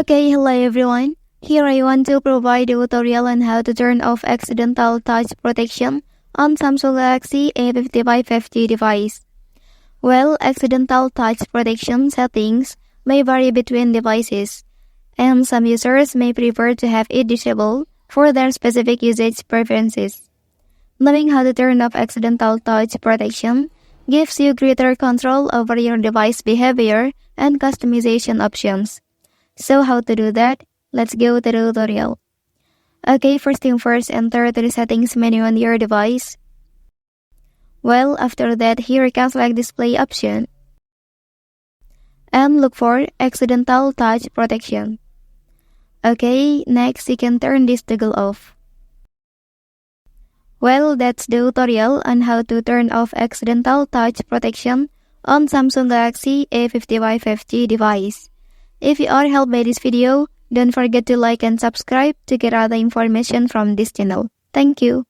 Okay, hello everyone. Here I want to provide a tutorial on how to turn off accidental touch protection on Samsung Galaxy A55 5G device. Well, accidental touch protection settings may vary between devices, and some users may prefer to have it disabled for their specific usage preferences. Knowing how to turn off accidental touch protection gives you greater control over your device behavior and customization options. So how to do that? Let's go to the tutorial. Okay, first thing first, enter to the settings menu on your device. Well, after that, here you can select display option and look for accidental touch protection. Okay, next you can turn this toggle off. Well, that's the tutorial on how to turn off accidental touch protection on Samsung Galaxy A55 5G device. If you are helped by this video, don't forget to like and subscribe to get other information from this channel. Thank you.